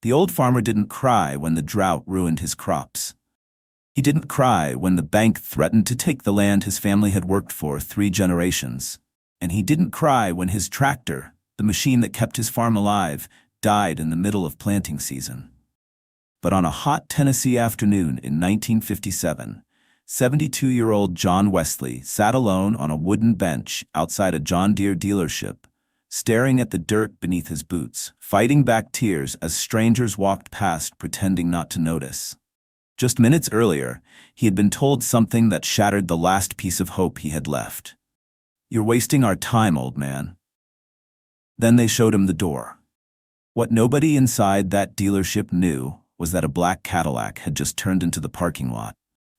The old farmer didn't cry when the drought ruined his crops. He didn't cry when the bank threatened to take the land his family had worked for 3 generations. And he didn't cry when his tractor, the machine that kept his farm alive, died in the middle of planting season. But on a hot Tennessee afternoon in 1957, 72-year-old John Westley sat alone on a wooden bench outside a John Deere dealership, staring at the dirt beneath his boots, fighting back tears as strangers walked past pretending not to notice. Just minutes earlier, he had been told something that shattered the last piece of hope he had left. "You're wasting our time, old man." Then they showed him the door. What nobody inside that dealership knew was that a black Cadillac had just turned into the parking lot.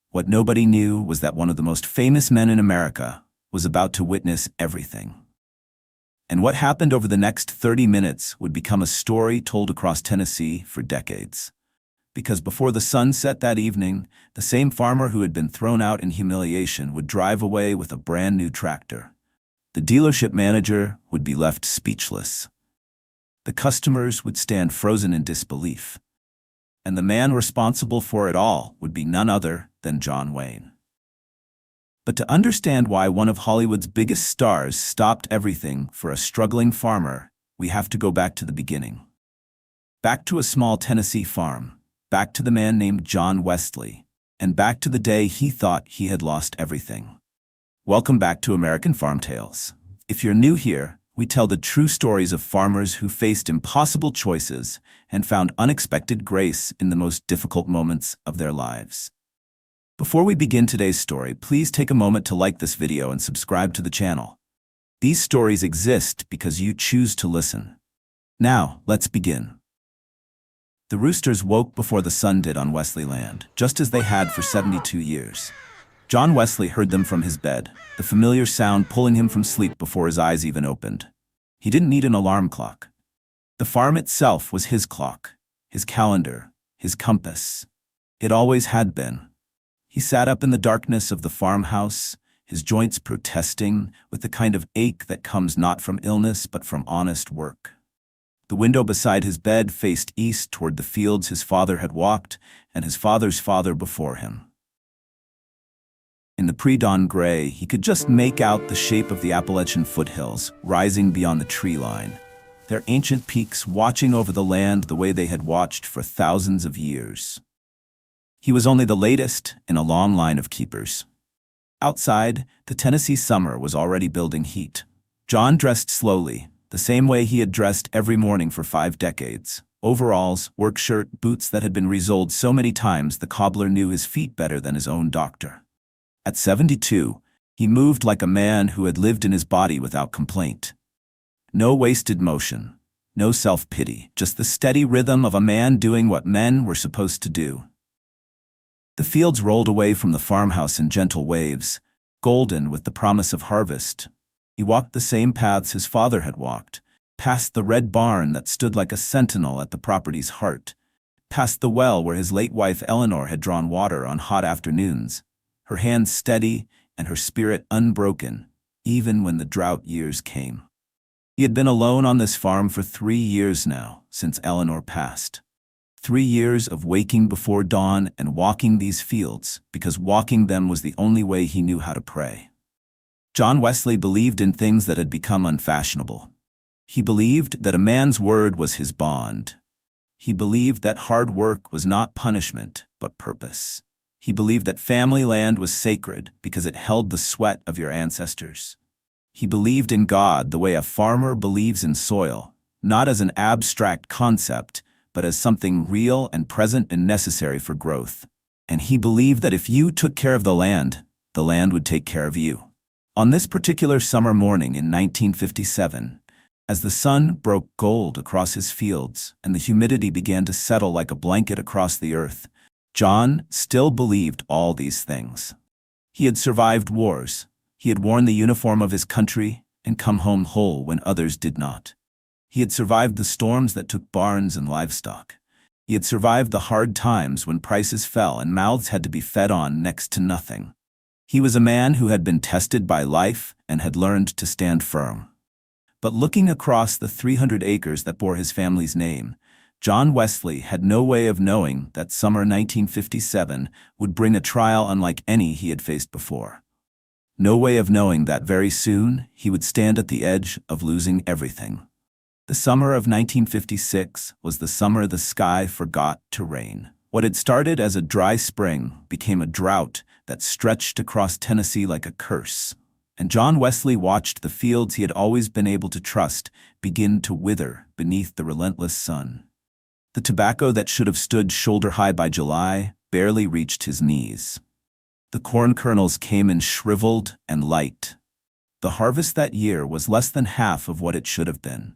What nobody knew was that one of the most famous men in America was about to witness everything. And what happened over the next 30 minutes would become a story told across Tennessee for decades. Because before the sun set that evening, the same farmer who had been thrown out in humiliation would drive away with a brand new tractor. The dealership manager would be left speechless. The customers would stand frozen in disbelief. And the man responsible for it all would be none other than John Wayne. But to understand why one of Hollywood's biggest stars stopped everything for a struggling farmer, we have to go back to the beginning. Back to a small Tennessee farm, back to the man named John Westley, and back to the day he thought he had lost everything. Welcome back to American Farm Tales. If you're new here, we tell the true stories of farmers who faced impossible choices and found unexpected grace in the most difficult moments of their lives. Before we begin today's story, please take a moment to like this video and subscribe to the channel. These stories exist because you choose to listen. Now, let's begin. The roosters woke before the sun did on Westley land, just as they had for 72 years. John Westley heard them from his bed, the familiar sound pulling him from sleep before his eyes even opened. He didn't need an alarm clock. The farm itself was his clock, his calendar, his compass. It always had been. He sat up in the darkness of the farmhouse, his joints protesting with the kind of ache that comes not from illness but from honest work. The window beside his bed faced east toward the fields his father had walked and his father's father before him. In the pre-dawn gray, he could just make out the shape of the Appalachian foothills rising beyond the tree line, their ancient peaks watching over the land the way they had watched for thousands of years. He was only the latest in a long line of keepers. Outside, the Tennessee summer was already building heat. John dressed slowly, the same way he had dressed every morning for 5 decades. Overalls, work shirt, boots that had been resoled so many times the cobbler knew his feet better than his own doctor. At 72, he moved like a man who had lived in his body without complaint. No wasted motion, no self-pity, just the steady rhythm of a man doing what men were supposed to do. The fields rolled away from the farmhouse in gentle waves, golden with the promise of harvest. He walked the same paths his father had walked, past the red barn that stood like a sentinel at the property's heart, past the well where his late wife Eleanor had drawn water on hot afternoons, her hands steady and her spirit unbroken, even when the drought years came. He had been alone on this farm for 3 years now, since Eleanor passed. 3 years of waking before dawn and walking these fields, because walking them was the only way he knew how to pray. John Westley believed in things that had become unfashionable. He believed that a man's word was his bond. He believed that hard work was not punishment, but purpose. He believed that family land was sacred because it held the sweat of your ancestors. He believed in God the way a farmer believes in soil, not as an abstract concept, but as something real and present and necessary for growth. And he believed that if you took care of the land would take care of you. On this particular summer morning in 1957, as the sun broke gold across his fields and the humidity began to settle like a blanket across the earth, John still believed all these things. He had survived wars. He had worn the uniform of his country and come home whole when others did not. He had survived the storms that took barns and livestock. He had survived the hard times when prices fell and mouths had to be fed on next to nothing. He was a man who had been tested by life and had learned to stand firm. But looking across the 300 acres that bore his family's name, John Westley had no way of knowing that summer 1957 would bring a trial unlike any he had faced before. No way of knowing that very soon he would stand at the edge of losing everything. The summer of 1956 was the summer the sky forgot to rain. What had started as a dry spring became a drought that stretched across Tennessee like a curse, and John Westley watched the fields he had always been able to trust begin to wither beneath the relentless sun. The tobacco that should have stood shoulder-high by July barely reached his knees. The corn kernels came in shriveled and light. The harvest that year was less than half of what it should have been.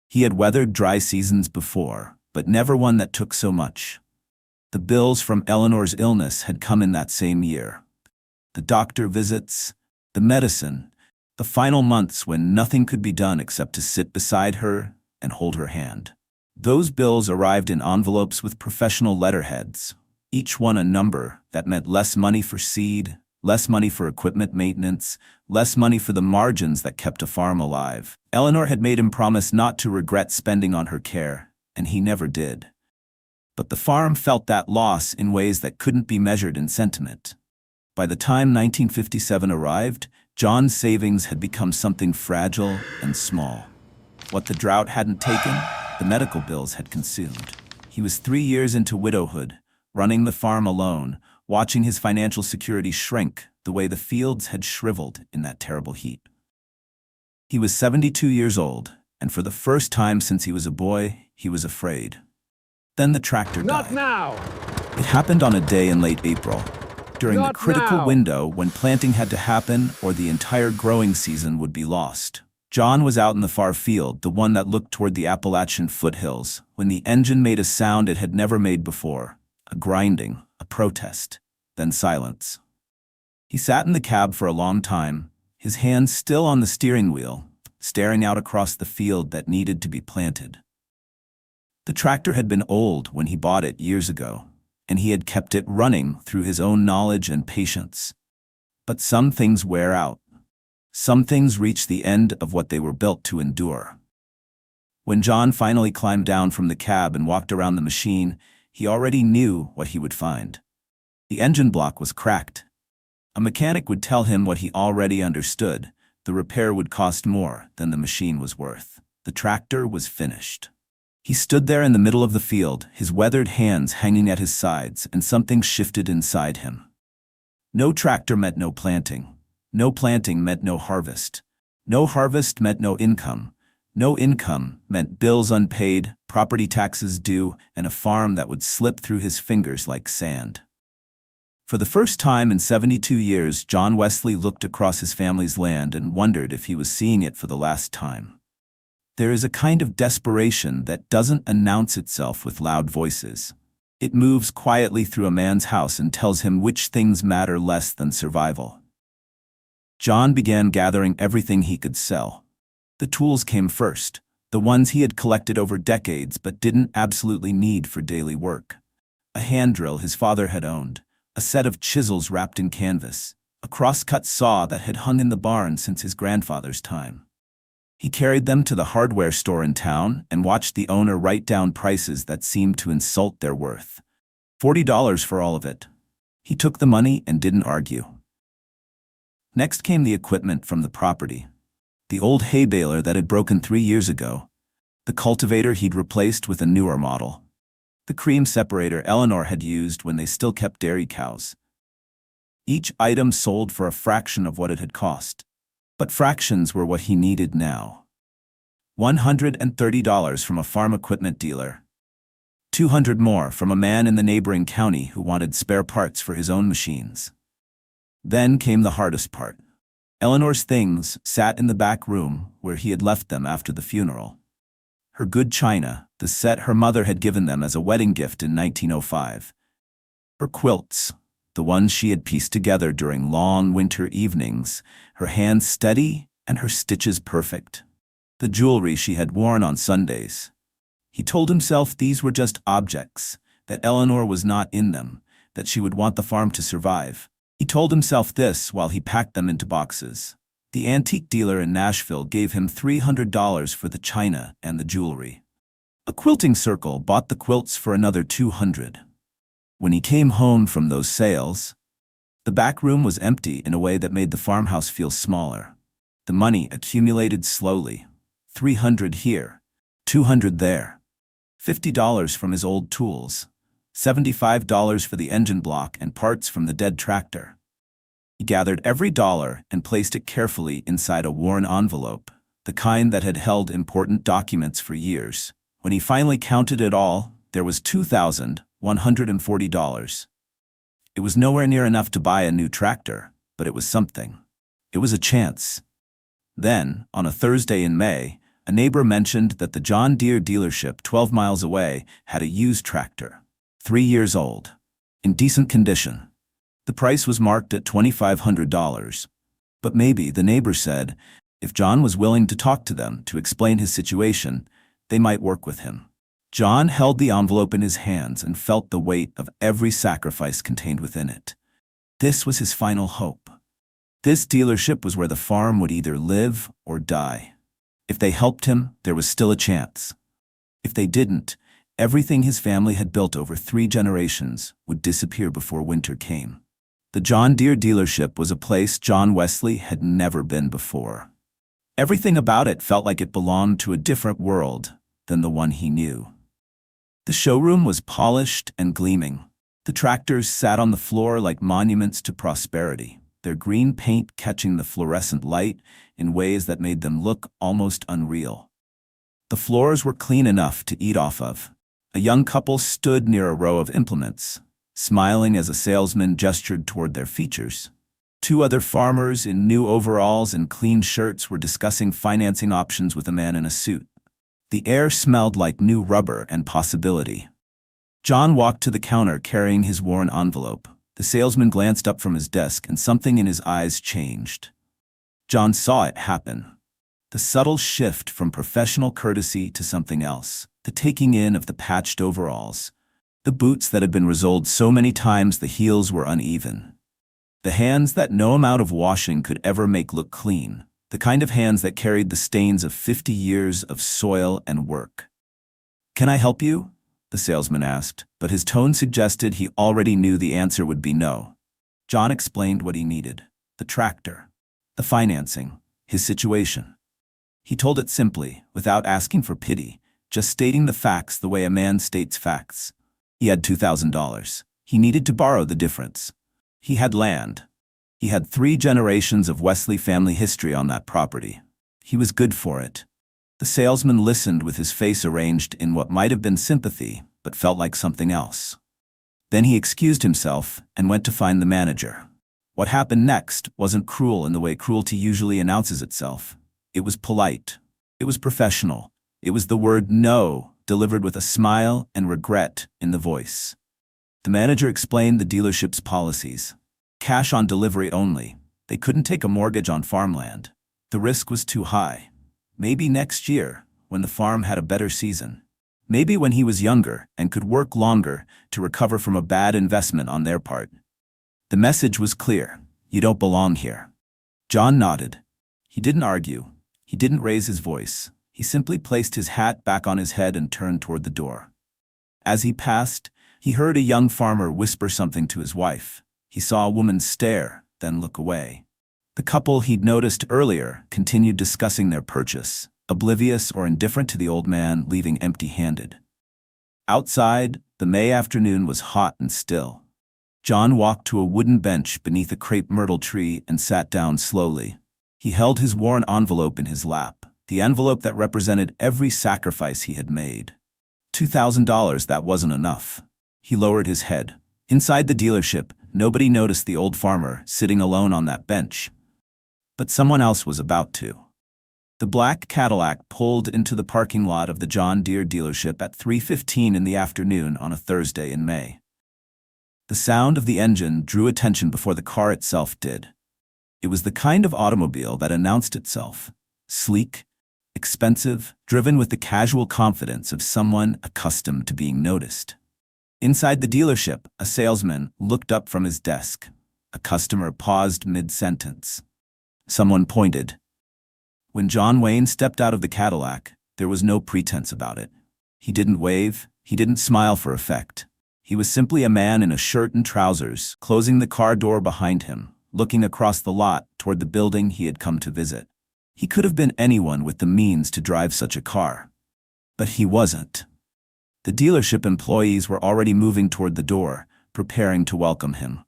He had weathered dry seasons before, but never one that took so much. The bills from Eleanor's illness had come in that same year. The doctor visits, the medicine, the final months when nothing could be done except to sit beside her and hold her hand. Those bills arrived in envelopes with professional letterheads, each one a number that meant less money for seed, less money for equipment maintenance, less money for the margins that kept a farm alive. Eleanor had made him promise not to regret spending on her care, and he never did. But the farm felt that loss in ways that couldn't be measured in sentiment. By the time 1957 arrived, John's savings had become something fragile and small. What the drought hadn't taken, the medical bills had consumed. He was 3 years into widowhood, running the farm alone, watching his financial security shrink the way the fields had shriveled in that terrible heat. He was 72 years old, and for the first time since he was a boy, he was afraid. Then the tractor died. Not now! It happened on a day in late April, during the critical window when planting had to happen or the entire growing season would be lost. John was out in the far field, the one that looked toward the Appalachian foothills, when the engine made a sound it had never made before, a grinding, a protest, then silence. He sat in the cab for a long time, his hands still on the steering wheel, staring out across the field that needed to be planted. The tractor had been old when he bought it years ago, and he had kept it running through his own knowledge and patience. But some things wear out. Some things reach the end of what they were built to endure. When John finally climbed down from the cab and walked around the machine, he already knew what he would find. The engine block was cracked. A mechanic would tell him what he already understood. The repair would cost more than the machine was worth. The tractor was finished. He stood there in the middle of the field, his weathered hands hanging at his sides, and something shifted inside him. No tractor meant no planting. No planting meant no harvest. No harvest meant no income. No income meant bills unpaid, property taxes due, and a farm that would slip through his fingers like sand. For the first time in 72 years, John Westley looked across his family's land and wondered if he was seeing it for the last time. There is a kind of desperation that doesn't announce itself with loud voices. It moves quietly through a man's house and tells him which things matter less than survival. John began gathering everything he could sell. The tools came first, the ones he had collected over decades but didn't absolutely need for daily work. A hand drill his father had owned, a set of chisels wrapped in canvas, a cross-cut saw that had hung in the barn since his grandfather's time. He carried them to the hardware store in town and watched the owner write down prices that seemed to insult their worth. $40 for all of it. He took the money and didn't argue. Next came the equipment from the property. The old hay baler that had broken 3 years ago. The cultivator he'd replaced with a newer model. The cream separator Eleanor had used when they still kept dairy cows. Each item sold for a fraction of what it had cost. But fractions were what he needed now. $130 from a farm equipment dealer. $200 more from a man in the neighboring county who wanted spare parts for his own machines. Then came the hardest part. Eleanor's things sat in the back room where he had left them after the funeral. Her good china, the set her mother had given them as a wedding gift in 1905. Her quilts, the ones she had pieced together during long winter evenings, her hands steady and her stitches perfect. The jewelry she had worn on Sundays. He told himself these were just objects, that Eleanor was not in them, that she would want the farm to survive. He told himself this while he packed them into boxes. The antique dealer in Nashville gave him $300 for the china and the jewelry. A quilting circle bought the quilts for another $200. When he came home from those sales, the back room was empty in a way that made the farmhouse feel smaller. The money accumulated slowly. $300 here, $200 there. $50 from his old tools. $75 for the engine block and parts from the dead tractor. He gathered every dollar and placed it carefully inside a worn envelope, the kind that had held important documents for years. When he finally counted it all, there was $2,140. It was nowhere near enough to buy a new tractor, but it was something. It was a chance. Then, on a Thursday in May, a neighbor mentioned that the John Deere dealership 12 miles away had a used tractor, 3 years old, in decent condition. The price was marked at $2,500. But maybe, the neighbor said, if John was willing to talk to them to explain his situation, they might work with him. John held the envelope in his hands and felt the weight of every sacrifice contained within it. This was his final hope. This dealership was where the farm would either live or die. If they helped him, there was still a chance. If they didn't, everything his family had built over 3 generations would disappear before winter came. The John Deere dealership was a place John Westley had never been before. Everything about it felt like it belonged to a different world than the one he knew. The showroom was polished and gleaming. The tractors sat on the floor like monuments to prosperity, their green paint catching the fluorescent light in ways that made them look almost unreal. The floors were clean enough to eat off of. A young couple stood near a row of implements, smiling as a salesman gestured toward their features. 2 other farmers in new overalls and clean shirts were discussing financing options with a man in a suit. The air smelled like new rubber and possibility. John walked to the counter carrying his worn envelope. The salesman glanced up from his desk and something in his eyes changed. John saw it happen. The subtle shift from professional courtesy to something else. The taking in of the patched overalls. The boots that had been resoled so many times the heels were uneven. The hands that no amount of washing could ever make look clean. The kind of hands that carried the stains of 50 years of soil and work. "Can I help you?" the salesman asked, but his tone suggested he already knew the answer would be no. John explained what he needed: the tractor, the financing, his situation. He told it simply, without asking for pity, just stating the facts the way a man states facts. He had $2,000. He needed to borrow the difference. He had land. He had 3 generations of Westley family history on that property. He was good for it. The salesman listened with his face arranged in what might have been sympathy, but felt like something else. Then he excused himself and went to find the manager. What happened next wasn't cruel in the way cruelty usually announces itself. It was polite. It was professional. It was the word no, delivered with a smile and regret in the voice. The manager explained the dealership's policies. Cash on delivery only. They couldn't take a mortgage on farmland. The risk was too high. Maybe next year, when the farm had a better season. Maybe when he was younger and could work longer to recover from a bad investment on their part. The message was clear: you don't belong here. John nodded. He didn't argue. He didn't raise his voice. He simply placed his hat back on his head and turned toward the door. As he passed, he heard a young farmer whisper something to his wife. He saw a woman stare, then look away. The couple he'd noticed earlier continued discussing their purchase, oblivious or indifferent to the old man leaving empty-handed. Outside, the May afternoon was hot and still. John walked to a wooden bench beneath a crepe myrtle tree and sat down slowly. He held his worn envelope in his lap, the envelope that represented every sacrifice he had made. $2,000, that wasn't enough. He lowered his head. Inside the dealership, nobody noticed the old farmer sitting alone on that bench. But someone else was about to. The black Cadillac pulled into the parking lot of the John Deere dealership at 3:15 in the afternoon on a Thursday in May. The sound of the engine drew attention before the car itself did. It was the kind of automobile that announced itself: sleek, expensive, driven with the casual confidence of someone accustomed to being noticed. Inside the dealership, a salesman looked up from his desk. A customer paused mid-sentence. Someone pointed. When John Wayne stepped out of the Cadillac, there was no pretense about it. He didn't wave, he didn't smile for effect. He was simply a man in a shirt and trousers, closing the car door behind him, looking across the lot toward the building he had come to visit. He could have been anyone with the means to drive such a car. But he wasn't. The dealership employees were already moving toward the door, preparing to welcome him.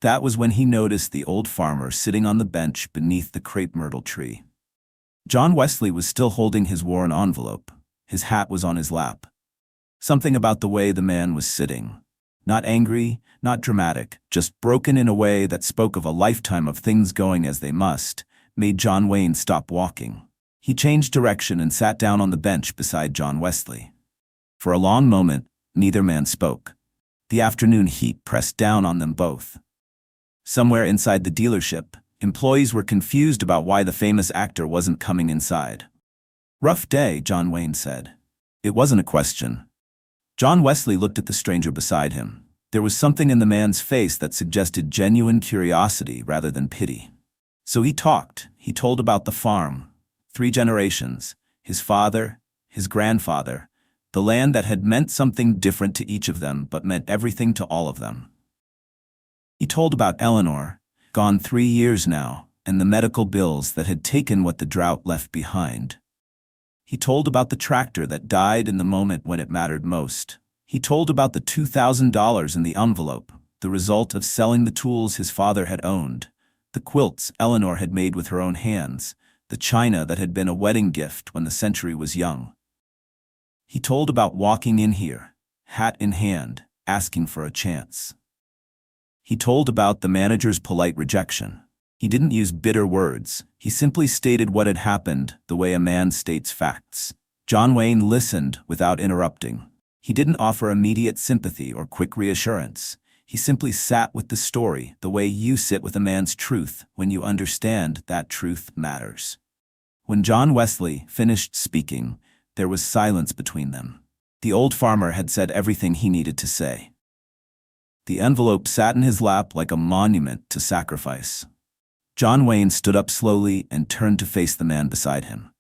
That was when he noticed the old farmer sitting on the bench beneath the crepe myrtle tree. John Westley was still holding his worn envelope. His hat was on his lap. Something about the way the man was sitting. Not angry, not dramatic, just broken in a way that spoke of a lifetime of things going as they must, made John Wayne stop walking. He changed direction and sat down on the bench beside John Westley. For a long moment, neither man spoke. The afternoon heat pressed down on them both. Somewhere inside the dealership, employees were confused about why the famous actor wasn't coming inside. "Rough day," John Wayne said. It wasn't a question. John Westley looked at the stranger beside him. There was something in the man's face that suggested genuine curiosity rather than pity. So he talked. He told about the farm, 3 generations, his father, his grandfather, the land that had meant something different to each of them but meant everything to all of them. He told about Eleanor, gone 3 years now, and the medical bills that had taken what the drought left behind. He told about the tractor that died in the moment when it mattered most. He told about the $2,000 in the envelope, the result of selling the tools his father had owned, the quilts Eleanor had made with her own hands, the china that had been a wedding gift when the century was young. He told about walking in here, hat in hand, asking for a chance. He told about the manager's polite rejection. He didn't use bitter words. He simply stated what had happened the way a man states facts. John Wayne listened without interrupting. He didn't offer immediate sympathy or quick reassurance. He simply sat with the story the way you sit with a man's truth when you understand that truth matters. When John Westley finished speaking, there was silence between them. The old farmer had said everything he needed to say. The envelope sat in his lap like a monument to sacrifice. John Wayne stood up slowly and turned to face the man beside him.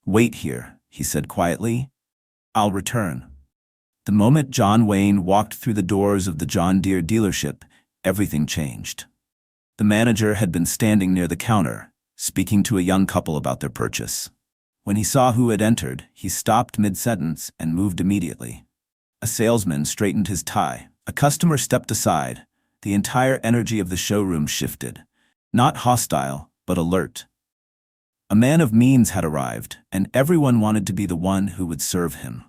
"Wait here," he said quietly. "I'll return." The moment John Wayne walked through the doors of the John Deere dealership, everything changed. The manager had been standing near the counter, speaking to a young couple about their purchase. When he saw who had entered, he stopped mid-sentence and moved immediately. A salesman straightened his tie. A customer stepped aside. The entire energy of the showroom shifted. Not hostile, but alert. A man of means had arrived, and everyone wanted to be the one who would serve him.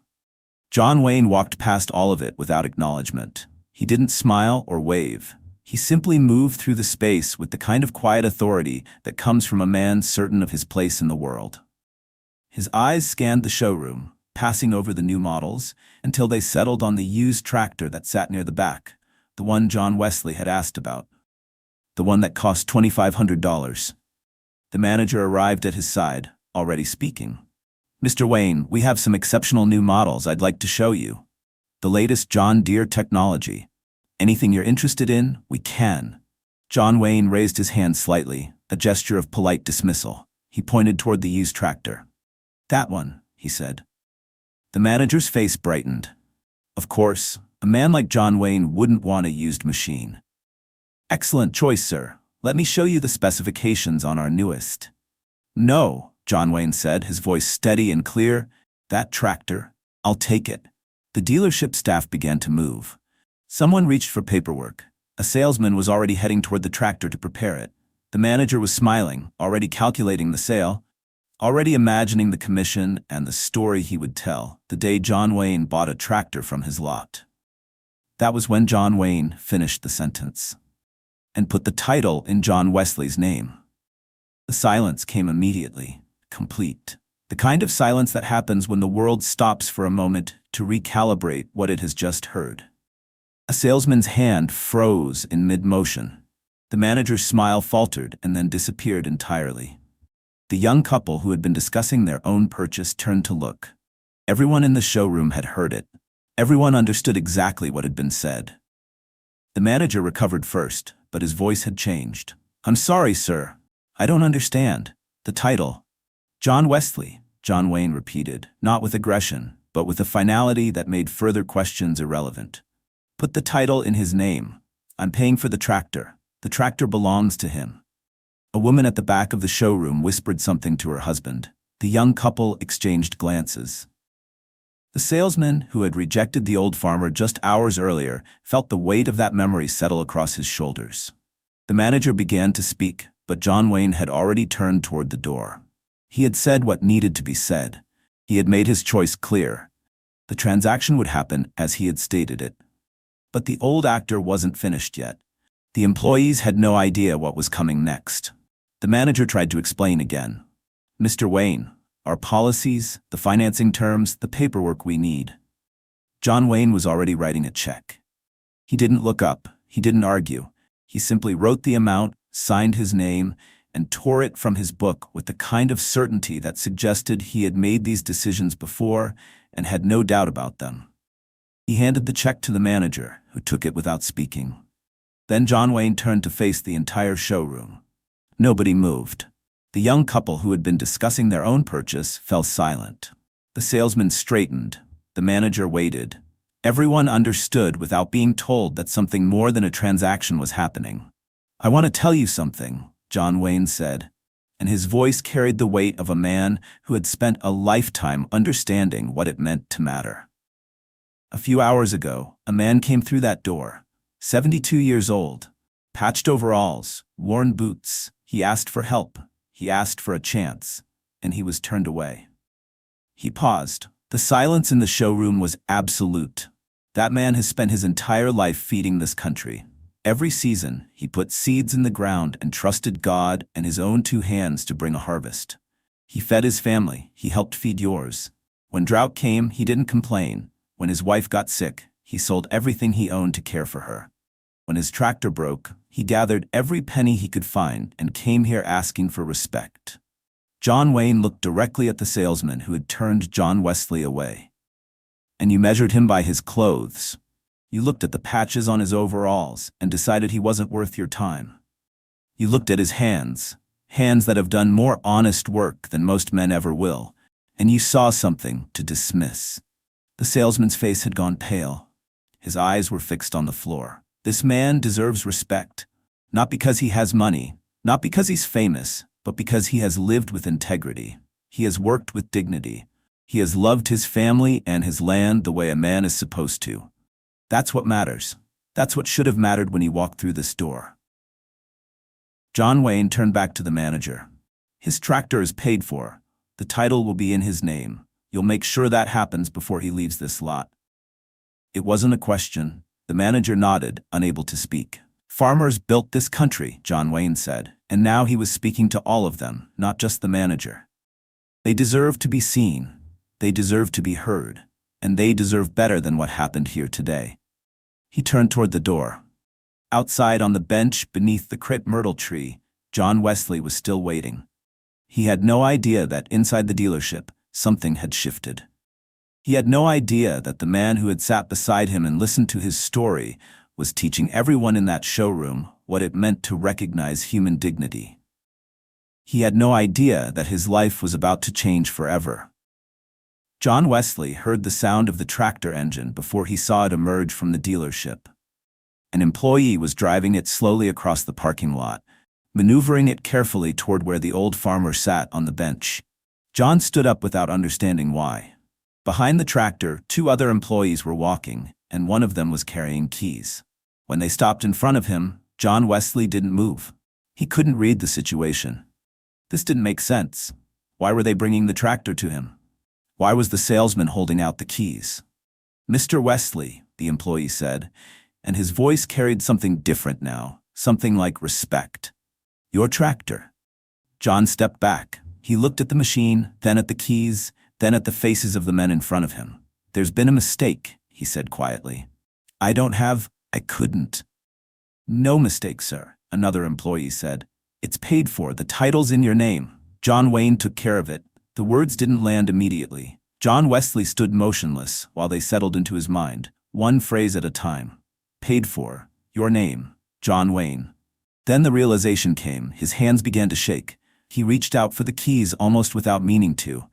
John Wayne walked past all of it without acknowledgement. He didn't smile or wave. He simply moved through the space with the kind of quiet authority that comes from a man certain of his place in the world. His eyes scanned the showroom, passing over the new models, until they settled on the used tractor that sat near the back, the one John Westley had asked about. The one that cost $2,500. The manager arrived at his side, already speaking. "Mr. Wayne, we have some exceptional new models I'd like to show you. The latest John Deere technology. Anything you're interested in, we can." John Wayne raised his hand slightly, a gesture of polite dismissal. He pointed toward the used tractor. "That one," he said. The manager's face brightened. Of course, a man like John Wayne wouldn't want a used machine. "Excellent choice, sir. Let me show you the specifications on our newest." "No," John Wayne said, his voice steady and clear. "That tractor, I'll take it." The dealership staff began to move. Someone reached for paperwork. A salesman was already heading toward the tractor to prepare it. The manager was smiling, already calculating the sale, already imagining the commission and the story he would tell the day John Wayne bought a tractor from his lot. That was when John Wayne finished the sentence and put the title in John Wesley's name. The silence came immediately, complete. The kind of silence that happens when the world stops for a moment to recalibrate what it has just heard. A salesman's hand froze in mid-motion. The manager's smile faltered and then disappeared entirely. The young couple who had been discussing their own purchase turned to look. Everyone in the showroom had heard it. Everyone understood exactly what had been said. The manager recovered first, but his voice had changed. "I'm sorry, sir. I don't understand. The title." "John Westley," John Wayne repeated, not with aggression, but with a finality that made further questions irrelevant. Put the title in his name. I'm paying for the tractor. The tractor belongs to him. A woman at the back of the showroom whispered something to her husband. The young couple exchanged glances. The salesman, who had rejected the old farmer just hours earlier, felt the weight of that memory settle across his shoulders. The manager began to speak, but John Wayne had already turned toward the door. He had said what needed to be said. He had made his choice clear. The transaction would happen as he had stated it. But the old actor wasn't finished yet. The employees had no idea what was coming next. The manager tried to explain again. Mr. Wayne, our policies, the financing terms, the paperwork we need. John Wayne was already writing a check. He didn't look up, he didn't argue. He simply wrote the amount, signed his name, and tore it from his book with the kind of certainty that suggested he had made these decisions before and had no doubt about them. He handed the check to the manager, who took it without speaking. Then John Wayne turned to face the entire showroom. Nobody moved. The young couple who had been discussing their own purchase fell silent. The salesman straightened. The manager waited. Everyone understood without being told that something more than a transaction was happening. I want to tell you something, John Wayne said, and his voice carried the weight of a man who had spent a lifetime understanding what it meant to matter. A few hours ago, a man came through that door, 72 years old, patched overalls, worn boots. He asked for help. He asked for a chance, and he was turned away. He paused. The silence in the showroom was absolute. That man has spent his entire life feeding this country. Every season, he put seeds in the ground and trusted God and his own two hands to bring a harvest. He fed his family. He helped feed yours. When drought came, he didn't complain. When his wife got sick, he sold everything he owned to care for her. When his tractor broke, he gathered every penny he could find and came here asking for respect. John Wayne looked directly at the salesman who had turned John Westley away. And you measured him by his clothes. You looked at the patches on his overalls and decided he wasn't worth your time. You looked at his hands that have done more honest work than most men ever will, and you saw something to dismiss. The salesman's face had gone pale. His eyes were fixed on the floor. This man deserves respect, not because he has money, not because he's famous, but because he has lived with integrity. He has worked with dignity. He has loved his family and his land the way a man is supposed to. That's what matters. That's what should have mattered when he walked through this door. John Wayne turned back to the manager. His tractor is paid for. The title will be in his name. You'll make sure that happens before he leaves this lot. It wasn't a question. The manager nodded, unable to speak. Farmers built this country, John Wayne said, and now he was speaking to all of them, not just the manager. They deserve to be seen. They deserve to be heard. And they deserve better than what happened here today. He turned toward the door. Outside on the bench beneath the crit myrtle tree, John Westley was still waiting. He had no idea that inside the dealership, something had shifted. He had no idea that the man who had sat beside him and listened to his story was teaching everyone in that showroom what it meant to recognize human dignity. He had no idea that his life was about to change forever. John Westley heard the sound of the tractor engine before he saw it emerge from the dealership. An employee was driving it slowly across the parking lot, maneuvering it carefully toward where the old farmer sat on the bench. John stood up without understanding why. Behind the tractor, two other employees were walking, and one of them was carrying keys. When they stopped in front of him, John Westley didn't move. He couldn't read the situation. This didn't make sense. Why were they bringing the tractor to him? Why was the salesman holding out the keys? Mr. Westley, the employee said, and his voice carried something different now, something like respect. Your tractor. John stepped back. He looked at the machine, then at the keys, then at the faces of the men in front of him. There's been a mistake, he said quietly. I couldn't. No mistake, sir, another employee said. It's paid for, the title's in your name. John Wayne took care of it. The words didn't land immediately. John Westley stood motionless while they settled into his mind, one phrase at a time. Paid for, your name, John Wayne. Then the realization came. His hands began to shake. He reached out for the keys almost without meaning to,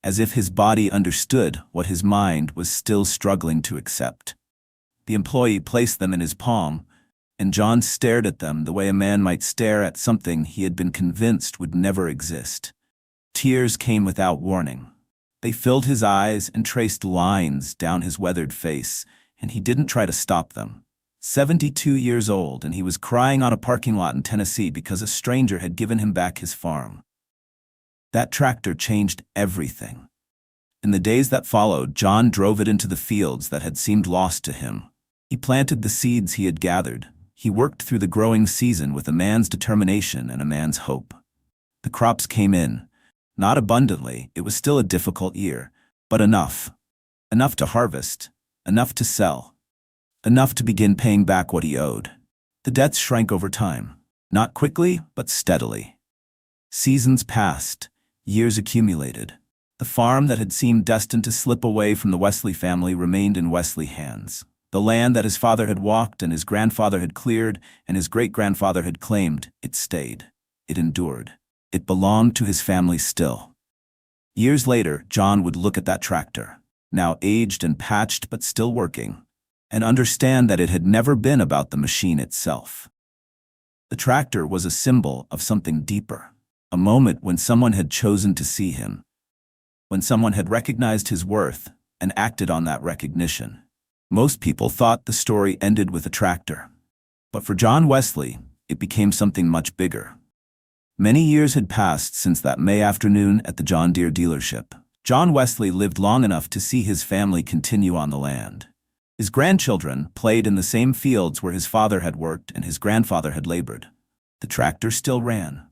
as if his body understood what his mind was still struggling to accept. The employee placed them in his palm, and John stared at them the way a man might stare at something he had been convinced would never exist. Tears came without warning. They filled his eyes and traced lines down his weathered face, and he didn't try to stop them. 72 years old, and he was crying on a parking lot in Tennessee because a stranger had given him back his farm. That tractor changed everything. In the days that followed, John drove it into the fields that had seemed lost to him. He planted the seeds he had gathered. He worked through the growing season with a man's determination and a man's hope. The crops came in. Not abundantly, it was still a difficult year, but enough. Enough to harvest, enough to sell, enough to begin paying back what he owed. The debts shrank over time, not quickly, but steadily. Seasons passed, years accumulated. The farm that had seemed destined to slip away from the Westley family remained in Westley hands. The land that his father had walked and his grandfather had cleared and his great-grandfather had claimed, it stayed. It endured. It belonged to his family still. Years later, John would look at that tractor, now aged and patched but still working, and understand that it had never been about the machine itself. The tractor was a symbol of something deeper, a moment when someone had chosen to see him, when someone had recognized his worth and acted on that recognition. Most people thought the story ended with a tractor, but for John Westley, it became something much bigger. Many years had passed since that May afternoon at the John Deere dealership. John Westley lived long enough to see his family continue on the land. His grandchildren played in the same fields where his father had worked and his grandfather had labored. The tractor still ran.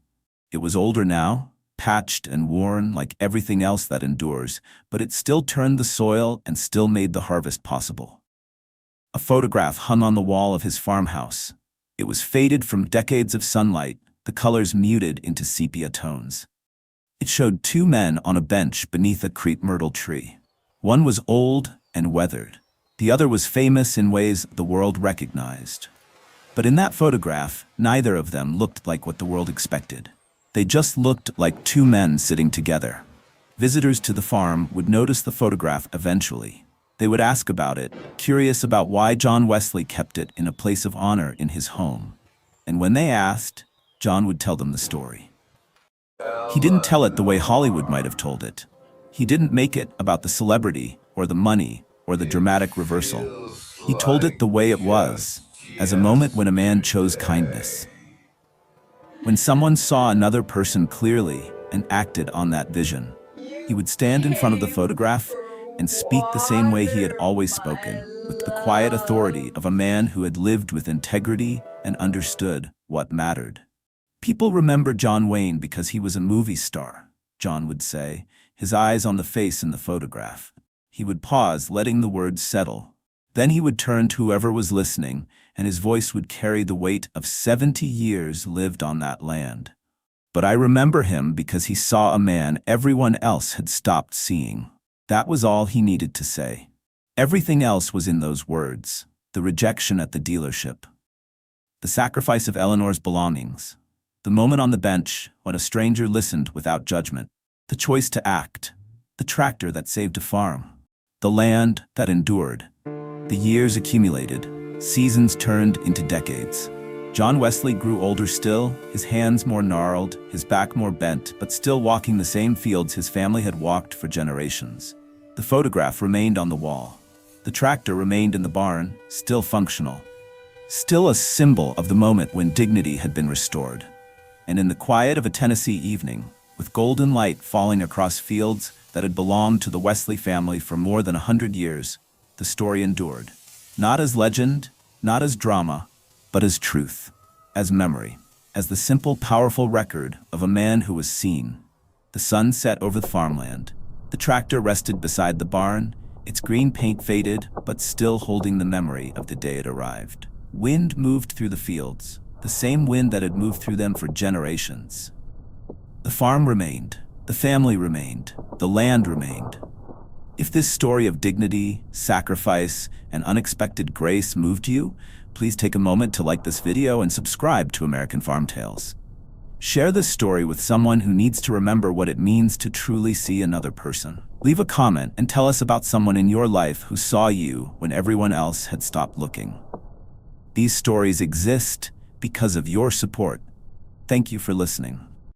It was older now, patched and worn like everything else that endures, but it still turned the soil and still made the harvest possible. A photograph hung on the wall of his farmhouse. It was faded from decades of sunlight, the colors muted into sepia tones. It showed two men on a bench beneath a crepe myrtle tree. One was old and weathered. The other was famous in ways the world recognized. But in that photograph, neither of them looked like what the world expected. They just looked like two men sitting together. Visitors to the farm would notice the photograph eventually. They would ask about it, curious about why John Westley kept it in a place of honor in his home. And when they asked, John would tell them the story. He didn't tell it the way Hollywood might have told it. He didn't make it about the celebrity or the money or the dramatic reversal. He told it the way it was, as a moment when a man chose kindness. When someone saw another person clearly and acted on that vision, he would stand in front of the photograph and speak the same way he had always spoken, with the quiet authority of a man who had lived with integrity and understood what mattered. People remember John Wayne because he was a movie star, John would say, his eyes on the face in the photograph. He would pause, letting the words settle. Then he would turn to whoever was listening, and his voice would carry the weight of 70 years lived on that land. But I remember him because he saw a man everyone else had stopped seeing. That was all he needed to say. Everything else was in those words: the rejection at the dealership, the sacrifice of Eleanor's belongings, the moment on the bench when a stranger listened without judgment, the choice to act, the tractor that saved a farm, the land that endured. The years accumulated, seasons turned into decades. John Westley grew older still, his hands more gnarled, his back more bent, but still walking the same fields his family had walked for generations. The photograph remained on the wall. The tractor remained in the barn, still functional. Still a symbol of the moment when dignity had been restored. And in the quiet of a Tennessee evening, with golden light falling across fields that had belonged to the Westley family for more than 100 years, the story endured. Not as legend, not as drama, but as truth, as memory, as the simple, powerful record of a man who was seen. The sun set over the farmland. The tractor rested beside the barn, its green paint faded, but still holding the memory of the day it arrived. Wind moved through the fields, the same wind that had moved through them for generations. The farm remained, the family remained, the land remained. If this story of dignity, sacrifice, and unexpected grace moved you, please take a moment to like this video and subscribe to American Farm Tales. Share this story with someone who needs to remember what it means to truly see another person. Leave a comment and tell us about someone in your life who saw you when everyone else had stopped looking. These stories exist because of your support. Thank you for listening.